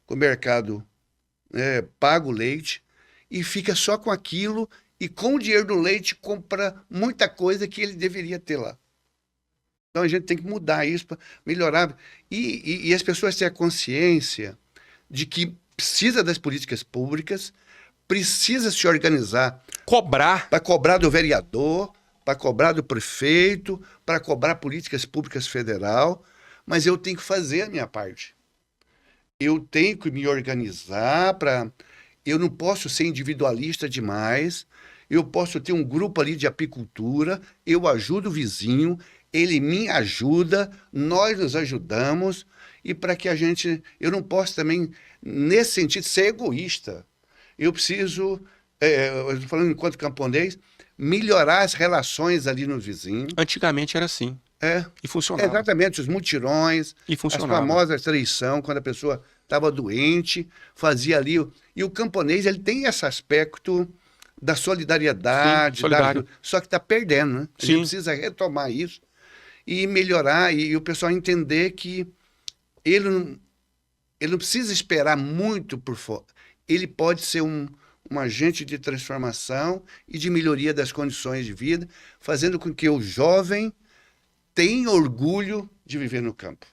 o mercado paga o leite, e fica só com aquilo, e com o dinheiro do leite compra muita coisa que ele deveria ter lá. Então a gente tem que mudar isso para melhorar. E as pessoas têm a consciência de que precisa das políticas públicas, precisa se organizar. Cobrar. Para cobrar do vereador, para cobrar do prefeito, para cobrar políticas públicas federal, mas eu tenho que fazer a minha parte. Eu tenho que me organizar para... Eu não posso ser individualista demais, eu posso ter um grupo ali de apicultura, eu ajudo o vizinho, ele me ajuda, nós nos ajudamos, e para que a gente... Eu não posso também, nesse sentido, ser egoísta. Eu preciso, eu estou falando enquanto camponês, melhorar as relações ali no vizinho. Antigamente era assim. E funcionava. Exatamente, os mutirões, E funcionava. as famosas traição, quando a pessoa estava doente, fazia ali... E o camponês, ele tem esse aspecto da solidariedade, Sim, solidário. só que está perdendo, né? A Sim. gente precisa retomar isso e melhorar, e o pessoal entender que ele não precisa esperar muito por fora. Ele pode ser um agente de transformação e de melhoria das condições de vida, fazendo com que o jovem tenha orgulho de viver no campo.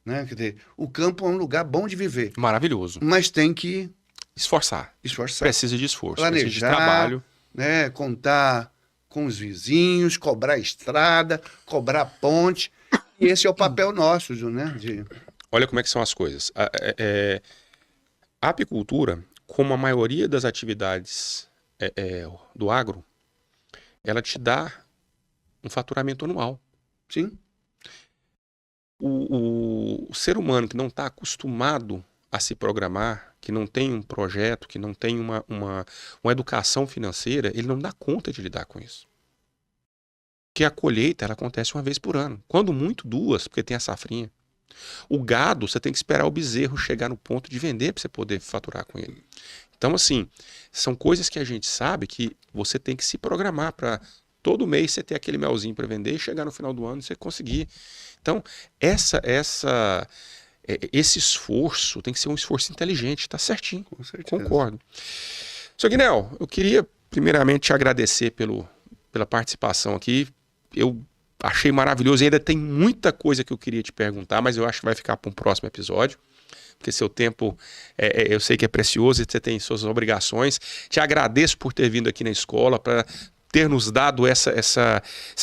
Né? Quer dizer, o campo é um lugar bom de viver, Maravilhoso. mas tem que Esforçar. esforçar, Precisa de esforço, planejar, precisa de trabalho. né? Contar com os vizinhos, cobrar estrada, cobrar ponte. E esse é o papel nosso, né? Olha como é que são as coisas. A apicultura, como a maioria das atividades do agro, ela te dá um faturamento anual. Sim. O ser humano que não está acostumado a se programar, que não tem um projeto, que não tem uma educação financeira, ele não dá conta de lidar com isso. Porque a colheita ela acontece uma vez por ano. Quando muito, duas, porque tem a safrinha. O gado, você tem que esperar o bezerro chegar no ponto de vender para você poder faturar com ele. Então, assim, são coisas que a gente sabe que você tem que se programar para todo mês você ter aquele melzinho para vender e chegar no final do ano e você conseguir. Então, esse esforço tem que ser um esforço inteligente, tá certinho. Com certeza. Concordo. Sr. Guinel, eu queria primeiramente te agradecer pela participação aqui. Eu achei maravilhoso e ainda tem muita coisa que eu queria te perguntar, mas eu acho que vai ficar para um próximo episódio, porque seu tempo eu sei que é precioso e você tem suas obrigações. Te agradeço por ter vindo aqui na escola para ter nos dado essa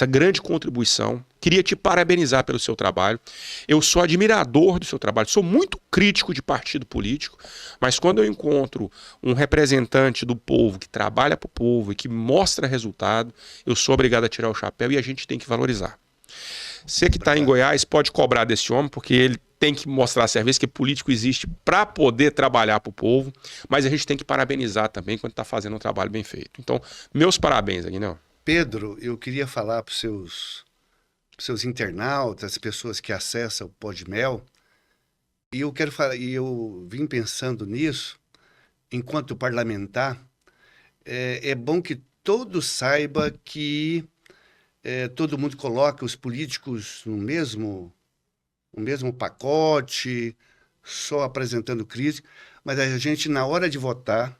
grande contribuição. Queria te parabenizar pelo seu trabalho. Eu sou admirador do seu trabalho, sou muito crítico de partido político, mas quando eu encontro um representante do povo que trabalha para o povo e que mostra resultado, eu sou obrigado a tirar o chapéu e a gente tem que valorizar. Você que está em Goiás pode cobrar desse homem, porque ele tem que mostrar serviço, que político existe para poder trabalhar para o povo, mas a gente tem que parabenizar também quando está fazendo um trabalho bem feito. Então, meus parabéns, Aguinaldo. Pedro, eu queria falar para os seus internautas, as pessoas que acessam o Podmel, e eu quero falar, e eu vim pensando nisso, enquanto parlamentar, é bom que todos saibam que todo mundo coloca os políticos no mesmo pacote, só apresentando crítica, mas a gente, na hora de votar,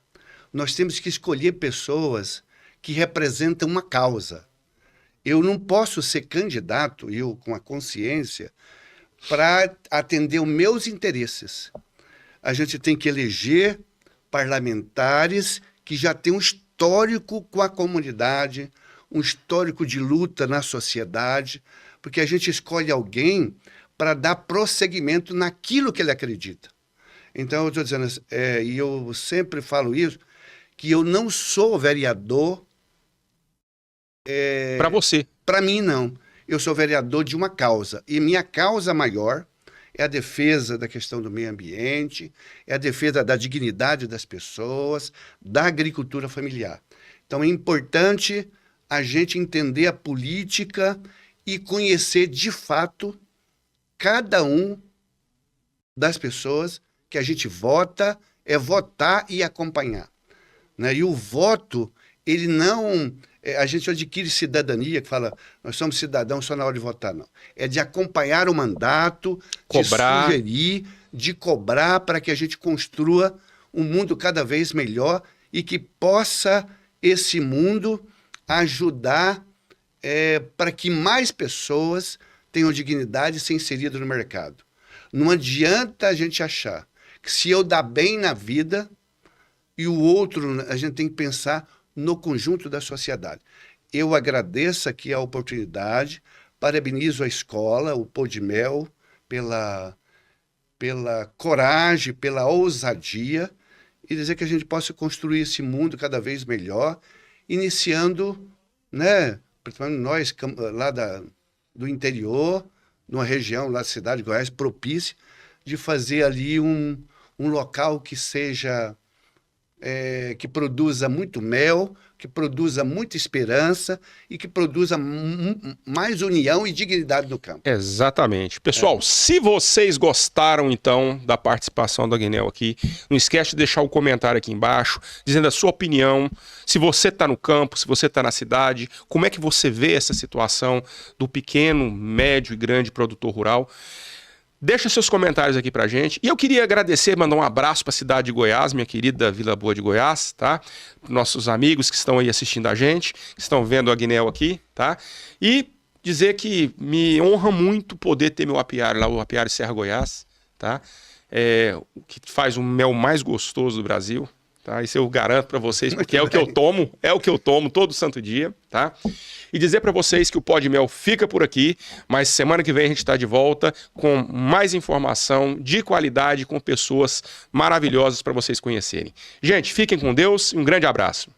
nós temos que escolher pessoas que representam uma causa. Eu não posso ser candidato, eu com a consciência, para atender os meus interesses. A gente tem que eleger parlamentares que já têm um histórico com a comunidade, um histórico de luta na sociedade, porque a gente escolhe alguém para dar prosseguimento naquilo que ele acredita. Então, eu estou dizendo, e eu sempre falo isso, que eu não sou vereador... para você. Para mim, não. Eu sou vereador de uma causa. E minha causa maior é a defesa da questão do meio ambiente, é a defesa da dignidade das pessoas, da agricultura familiar. Então, é importante a gente entender a política e conhecer, de fato, cada um das pessoas que a gente vota, é votar e acompanhar. Né? E o voto, ele não... a gente adquire cidadania, que fala, nós somos cidadãos só na hora de votar, não. É de acompanhar o mandato, cobrar, de sugerir, de cobrar para que a gente construa um mundo cada vez melhor e que possa esse mundo ajudar para que mais pessoas tenham dignidade e ser inseridas no mercado. Não adianta a gente achar que se eu dar bem na vida e o outro, a gente tem que pensar no conjunto da sociedade. Eu agradeço aqui a oportunidade, parabenizo a escola, o Podmel, pela coragem, pela ousadia, e dizer que a gente possa construir esse mundo cada vez melhor, iniciando, né, principalmente nós lá do interior, numa região lá da cidade de Goiás, propícia, de fazer ali um local que seja... que produza muito mel, que produza muita esperança e que produza mais união e dignidade no campo. Exatamente. Pessoal, se vocês gostaram, então, da participação do Aguinaldo aqui, não esquece de deixar o comentário aqui embaixo, dizendo a sua opinião, se você está no campo, se você está na cidade, como é que você vê essa situação do pequeno, médio e grande produtor rural. Deixa seus comentários aqui pra gente. E eu queria agradecer, mandar um abraço para a cidade de Goiás, minha querida Vila Boa de Goiás, tá? Nossos amigos que estão aí assistindo a gente, que estão vendo o Aguinaldo aqui, tá? E dizer que me honra muito poder ter meu apiário lá, o apiário Serra Goiás, tá? O que faz o mel mais gostoso do Brasil, tá? Isso eu garanto para vocês, porque é o que eu tomo todo santo dia, tá? E dizer para vocês que o Podmel fica por aqui, mas semana que vem a gente está de volta com mais informação de qualidade, com pessoas maravilhosas para vocês conhecerem. Gente, fiquem com Deus e um grande abraço.